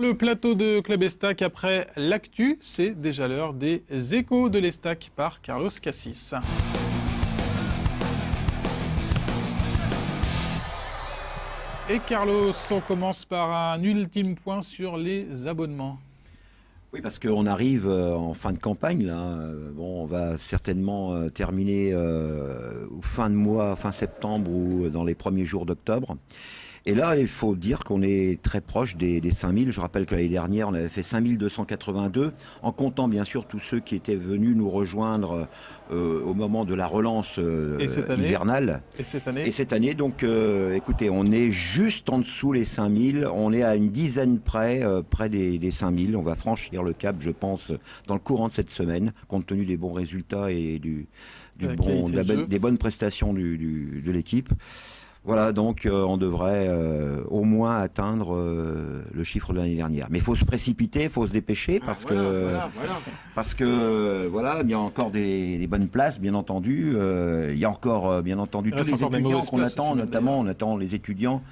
le plateau de Club Estac après l'actu, c'est déjà l'heure des échos de l'Estac par Carlos Cassis. Et Carlos, on commence par un ultime point sur les abonnements. Oui, parce qu'on arrive en fin de campagne, là. Bon, on va certainement terminer fin de mois, fin septembre ou dans les premiers jours d'octobre. Et là, il faut dire qu'on est très proche des 5000. Je rappelle que l'année dernière, on avait fait 5282, en comptant bien sûr tous ceux qui étaient venus nous rejoindre au moment de la relance hivernale. Et cette année, donc, écoutez, on est juste en dessous les 5000. On est à une dizaine près des 5000. On va franchir le cap, je pense, dans le courant de cette semaine, compte tenu des bons résultats et des bonnes prestations de l'équipe. Voilà, donc on devrait au moins atteindre le chiffre de l'année dernière. Mais il faut se précipiter, il faut se dépêcher parce que il y a encore des bonnes places, bien entendu. Il y a encore, bien entendu, tous les étudiants qu'on attend, notamment on attend les étudiants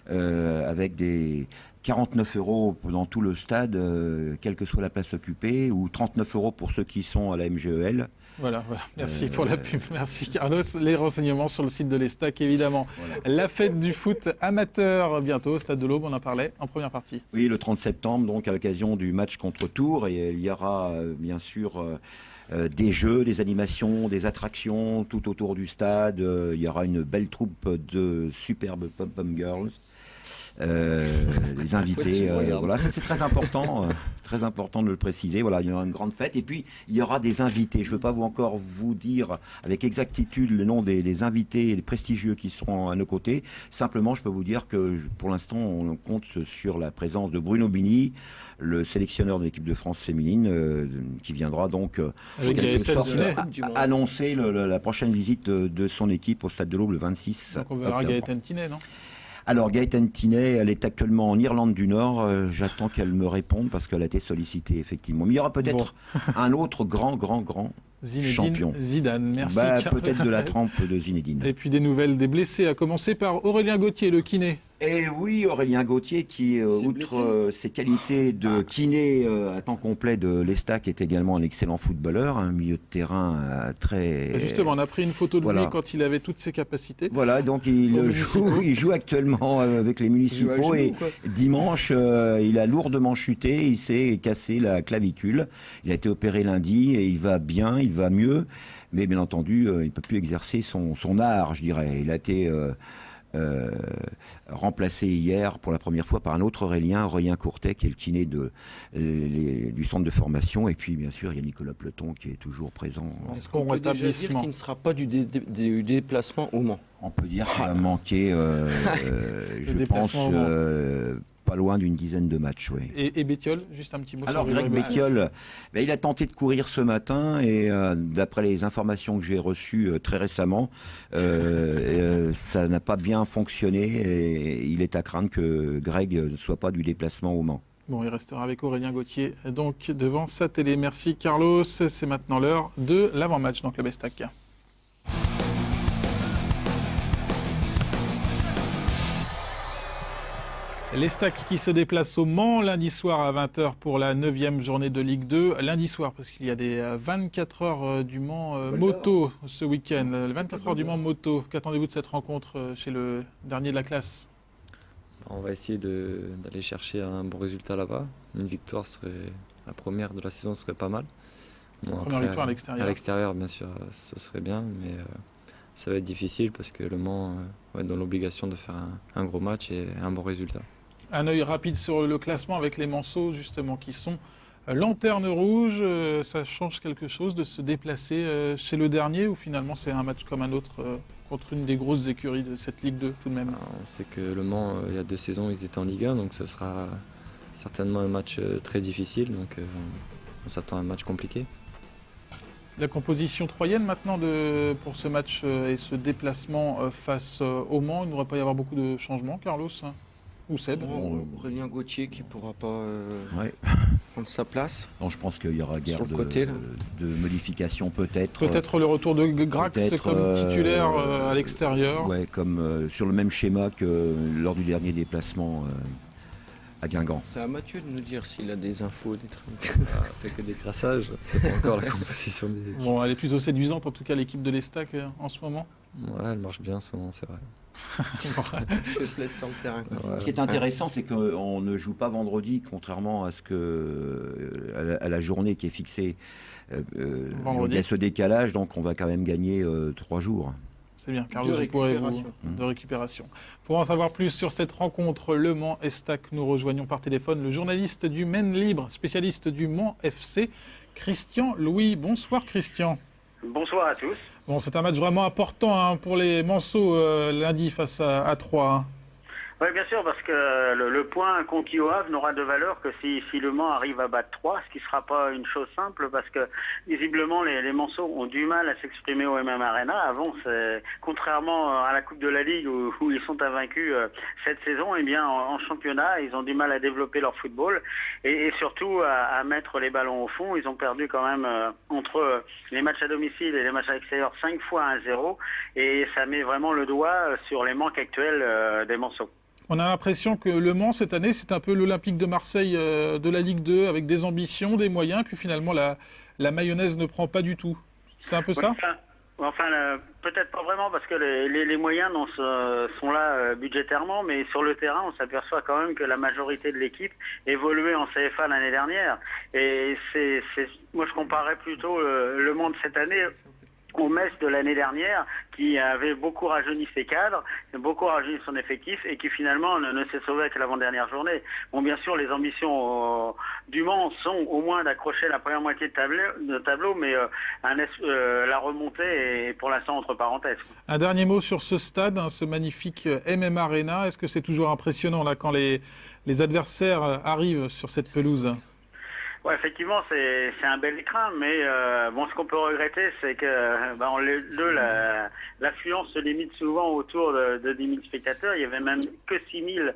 avec des 49 € dans tout le stade, quelle que soit la place occupée, ou 39 € pour ceux qui sont à la MGEL. Voilà. Merci pour la pub. Merci Carlos. Les renseignements sur le site de l'Estac, évidemment. Voilà. La fête du foot amateur, bientôt, au Stade de l'Aube, on en parlait en première partie. Oui, le 30 septembre, donc à l'occasion du match contre Tours. Et il y aura bien sûr des jeux, des animations, des attractions tout autour du stade. Il y aura une belle troupe de superbes pom-pom girls. Les invités, voilà, ça c'est très important de le préciser. Voilà, il y aura une grande fête et puis il y aura des invités. Je ne veux pas encore vous dire avec exactitude le nom des invités et des prestigieux qui seront à nos côtés. Simplement, je peux vous dire que pour l'instant, on compte sur la présence de Bruno Bini, le sélectionneur de l'équipe de France féminine, qui viendra donc en quelque sorte annoncer la prochaine visite de son équipe au Stade de l'Aube le 26 octobre. Donc on verra Gaëtan Tinet, non ? Alors Gaëtan Tinet, elle est actuellement en Irlande du Nord. J'attends qu'elle me réponde parce qu'elle a été sollicitée effectivement. Mais il y aura peut-être un autre grand champion. Zidane, merci. Peut-être de la trempe de Zinedine. Et puis des nouvelles des blessés, à commencer par Aurélien Gauthier, le kiné. Et oui, Aurélien Gauthier qui, outre ses qualités de kiné à temps complet de l'Estac, est également un excellent footballeur, un milieu de terrain très... Justement, on a pris une photo de lui quand il avait toutes ses capacités. Voilà, donc il joue actuellement avec les municipaux et dimanche, il a lourdement chuté, il s'est cassé la clavicule. Il a été opéré lundi et il va bien, il va mieux, mais bien entendu, il ne peut plus exercer son art, je dirais. Il a été... remplacé hier pour la première fois par un autre Aurélien Courtet, qui est le kiné du centre de formation, et puis bien sûr il y a Nicolas Pleton qui est toujours présent. Est-ce qu'on peut déjà dire qu'il ne sera pas du déplacement au Mans ? On peut dire qu'il a manqué, je pense, pas loin d'une dizaine de matchs. Oui. Et Bétiol, juste un petit mot. Alors Greg Bétiol, il a tenté de courir ce matin et d'après les informations que j'ai reçues très récemment, ça n'a pas bien fonctionné et il est à craindre que Greg ne soit pas du déplacement au Mans. Bon, il restera avec Aurélien Gauthier donc devant sa télé. Merci Carlos, c'est maintenant l'heure de l'avant-match dans Club Estac. L'Estac qui se déplace au Mans lundi soir à 20h pour la 9e journée de Ligue 2. Lundi soir, parce qu'il y a des 24 heures du Mans moto ce week-end. 24 heures du Mans moto. Qu'attendez-vous de cette rencontre chez le dernier de la classe ? On va essayer d'aller chercher un bon résultat là-bas. Une victoire serait la première de la saison, serait pas mal. Bon, première victoire à l'extérieur. À l'extérieur, bien sûr, ce serait bien, mais ça va être difficile parce que le Mans va être dans l'obligation de faire un gros match et un bon résultat. Un œil rapide sur le classement avec les Manceaux, justement, qui sont lanterne rouge. Ça change quelque chose de se déplacer chez le dernier, ou finalement c'est un match comme un autre contre une des grosses écuries de cette Ligue 2 tout de même? On sait que Le Mans, il y a 2 saisons, ils étaient en Ligue 1, donc ce sera certainement un match très difficile. Donc on s'attend à un match compliqué. La composition troyenne maintenant pour ce match et ce déplacement face au Mans, il ne devrait pas y avoir beaucoup de changements, Carlos ou Seb? Aurélien Gauthier qui ne pourra pas prendre sa place. Non, je pense qu'il y aura guère de modifications peut-être. Peut-être le retour de Grax comme titulaire à l'extérieur. Oui, comme sur le même schéma que lors du dernier déplacement à Guingamp. C'est à Mathieu de nous dire s'il a des infos, des trucs. Fait que des crassages, c'est pas encore la composition des équipes. Bon, elle est plutôt séduisante en tout cas l'équipe de l'Estac en ce moment. Ouais, elle marche bien en ce moment, c'est vrai. Il se fait plaisir sur le terrain. Quoi. Ouais. Ce qui est intéressant, c'est qu'on ne joue pas vendredi, contrairement à ce à la journée qui est fixée. Vendredi. Il y a ce décalage, donc on va quand même gagner 3 jours. C'est bien, Carlos, vous pourrez de récupération. Pour en savoir plus sur cette rencontre Le Mans-Estac, nous rejoignons par téléphone le journaliste du Maine Libre, spécialiste du Mans FC, Christian Louis. Bonsoir Christian. Bonsoir à tous. Bon, c'est un match vraiment important pour les Manceaux lundi face à Troyes. Oui, bien sûr, parce que le point contre Havre n'aura de valeur que si Le Mans arrive à battre 3, ce qui ne sera pas une chose simple, parce que visiblement les Manceaux ont du mal à s'exprimer au MM Arena. Avant, contrairement à la Coupe de la Ligue où ils sont invaincus cette saison, eh bien en championnat, ils ont du mal à développer leur football et surtout à mettre les ballons au fond. Ils ont perdu quand même entre les matchs à domicile et les matchs à l'extérieur 5 fois 1-0 et ça met vraiment le doigt sur les manques actuels des Manceaux. On a l'impression que Le Mans, cette année, c'est un peu l'Olympique de Marseille de la Ligue 2, avec des ambitions, des moyens, puis finalement, la mayonnaise ne prend pas du tout. C'est un peu ça ? Enfin, peut-être pas vraiment, parce que les moyens sont là budgétairement, mais sur le terrain, on s'aperçoit quand même que la majorité de l'équipe évoluait en CFA l'année dernière. Et moi, je comparais plutôt Le Mans de cette année au Metz de l'année dernière, qui avait beaucoup rajeuni ses cadres, beaucoup rajeuni son effectif et qui finalement ne s'est sauvé que l'avant-dernière journée. Bon, bien sûr, les ambitions du Mans sont au moins d'accrocher la première moitié de tableau, mais la remontée est pour l'instant entre parenthèses. Un dernier mot sur ce stade, ce magnifique MM Arena. Est-ce que c'est toujours impressionnant là quand les adversaires arrivent sur cette pelouse ? Ouais, effectivement, c'est un bel écrin, mais ce qu'on peut regretter, c'est que l'affluence se limite souvent autour de 10 000 spectateurs. Il y avait même que 6 000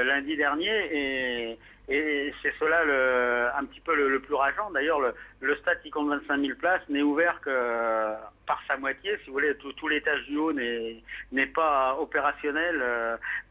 lundi dernier, et c'est cela un petit peu le plus rageant. D'ailleurs, le stade qui compte 25 000 places n'est ouvert que par sa moitié. Si vous voulez, tout l'étage du haut n'est pas opérationnel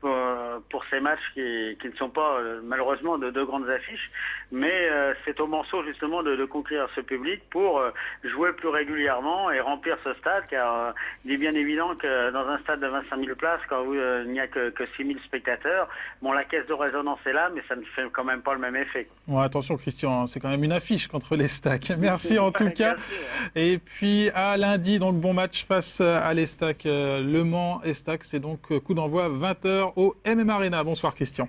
pour ces matchs qui ne sont pas malheureusement de grandes affiches. Mais c'est aux Manceaux justement de conquérir ce public pour jouer plus régulièrement et remplir ce stade, car il est bien évident que dans un stade de 25 000 places, quand il n'y a que 6 000 spectateurs, la caisse de résonance est là, mais ça ne fait quand même pas le même effet. Bon, attention Christian, c'est quand même une affiche contre l'Estac. Merci en tout cas. Et puis à lundi, donc bon match face à l'Estac. Le Mans-Estac, c'est donc coup d'envoi 20h au MM Arena. Bonsoir Christian.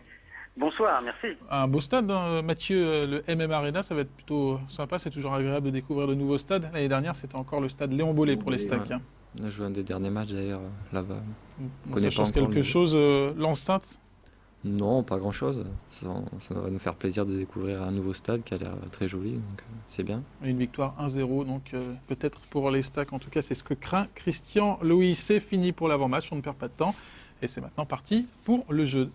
Bonsoir, merci. Un beau stade, hein, Mathieu, le MM Arena, ça va être plutôt sympa. C'est toujours agréable de découvrir de nouveaux stades. L'année dernière, c'était encore le stade Léon Bollé pour l'Estac. Ouais. On a joué un des derniers matchs d'ailleurs là-bas. Ça change quelque chose, l'enceinte ? Non, pas grand-chose. Ça va nous faire plaisir de découvrir un nouveau stade qui a l'air très joli, donc c'est bien. Une victoire 1-0, donc peut-être pour l'Estac. En tout cas, c'est ce que craint Christian Louis. C'est fini pour l'avant-match, on ne perd pas de temps. Et c'est maintenant parti pour le jeu.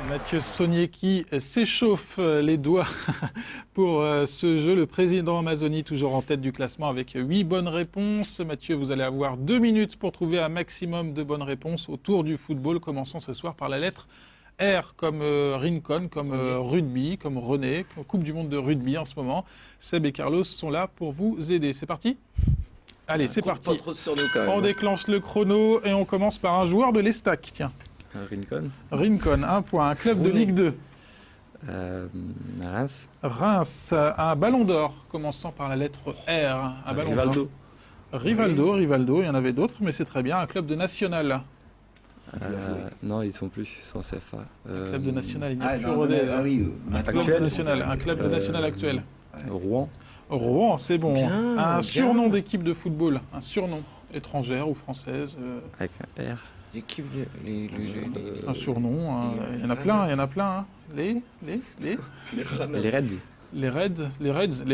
Mathieu Saunier qui s'échauffe les doigts pour ce jeu. Le président Amazonie toujours en tête du classement avec 8 bonnes réponses. Mathieu, vous allez avoir 2 minutes pour trouver un maximum de bonnes réponses autour du football, commençant ce soir par la lettre R comme Rincon, comme rugby, comme René, Coupe du monde de rugby en ce moment. Seb et Carlos sont là pour vous aider. C'est parti ? Allez, c'est parti. Pas trop sur nous, quand même. On déclenche le chrono et on commence par un joueur de l'Estac. Tiens. Rincon, 1 point. Un club de Ligue 2. Reims. Reims, un ballon d'or, commençant par la lettre R. Un ballon Rivaldo. d'or. Rivaldo, il y en avait d'autres, mais c'est très bien. Un club de National. Non, ils sont plus, ils sont CFA. Un club de National, il n'y a plus Rodé. Un club de National actuel. Rouen. Rouen, c'est bon. Bien, surnom d'équipe de football, un surnom étrangère ou française. Avec un R. L'équipe, un surnom, il y en a plein. Hein. Les Reds. Les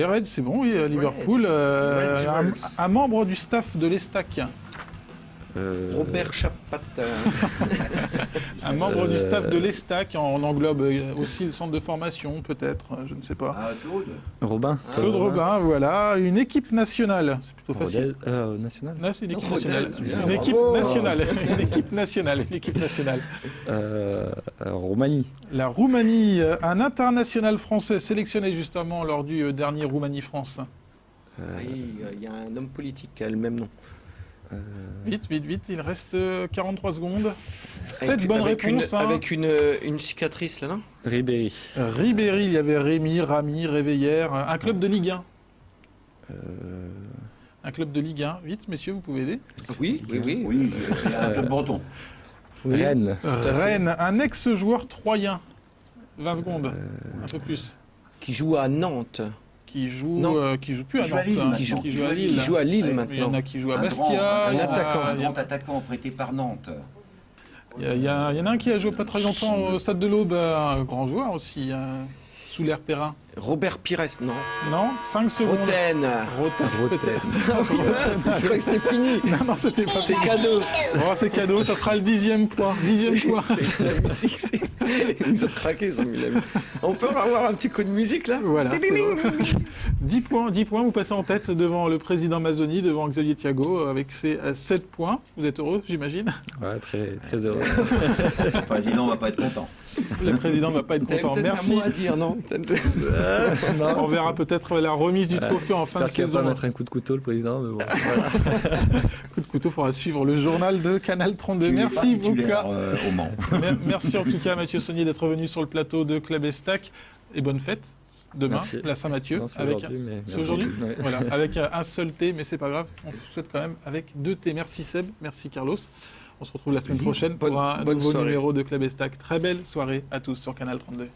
Reds, c'est bon, oui, Liverpool. Un membre du staff de l'Estac. Robert Chapat. Un membre du staff de l'Estac, on englobe aussi le centre de formation, peut-être, je ne sais pas. Ah, Claude. Robin. Claude Robin, voilà. Une équipe nationale, c'est plutôt facile. National. Là, c'est une équipe Rodez, nationale. c'est bien, Une équipe bravo. nationale. Une équipe nationale. Une équipe nationale. Roumanie. La Roumanie, un international français sélectionné justement lors du dernier Roumanie-France. Il y a un homme politique qui a le même nom. Vite, il reste 43 secondes. 7 bonnes avec réponses. avec une cicatrice là, non? Ribéry. Ribéry, il y avait Rémi, Rami, Réveillère. Un club de Ligue 1. Un club de Ligue 1. Vite, messieurs, vous pouvez aider. Oui. Oui, c'est un peu breton. Rennes. Rennes, un ex-joueur troyen. 20 secondes, un peu plus. Qui joue à Nantes. Qui joue plus à Qui joue à Nantes. Lille hein, maintenant. qui joue à Qui Lille. joue à Lille Ouais, Il y en maintenant. a qui jouent à Un Bastia. grand, il y en a- attaquant. Un il y en grand attaquant prêté par Nantes. Il y en a un qui a joué pas très longtemps au Stade de l'Aube, un grand joueur aussi, sous l'air Perrin. Robert Pires, non. Non, 5 secondes. Roten. Roten. Je crois que c'est fini. Non, c'était pas C'est ça. cadeau. Oh, c'est cadeau, ça sera le 10e point. 10e point. La musique, ils ont craqué, ils ont mis la musique. On peut avoir un petit coup de musique là? Voilà. Ding, ding, ding. 10 points, vous passez en tête devant le président Mazzoni, devant Xavier Thiago, avec ses 7 points. Vous êtes heureux, j'imagine? Ouais, très, très heureux. Le président va pas être content. Le président ne va pas être T'avais content. peut-être un Merci. mot à dire, non? On verra peut-être la remise du trophée en fin de J'espère qu'il va pas saison. mettre un coup de couteau, le président, mais bon. Coup de couteau, il faudra suivre le journal de Canal 32. Tu n'es pas Merci beaucoup. titulaire, au Mans. Merci en tout cas Mathieu Saunier d'être venu sur le plateau de Club Estac. Et bonne fête demain, Merci. la Saint-Mathieu. Non, c'est avec aujourd'hui, mais C'est merci. aujourd'hui Ouais. Voilà, avec un seul thé, mais c'est pas grave. On vous souhaite quand même avec 2 thés. Merci Seb, merci Carlos. On se retrouve la semaine prochaine pour un bonne nouveau soirée. numéro de Club Estac. Très belle soirée à tous sur Canal 32.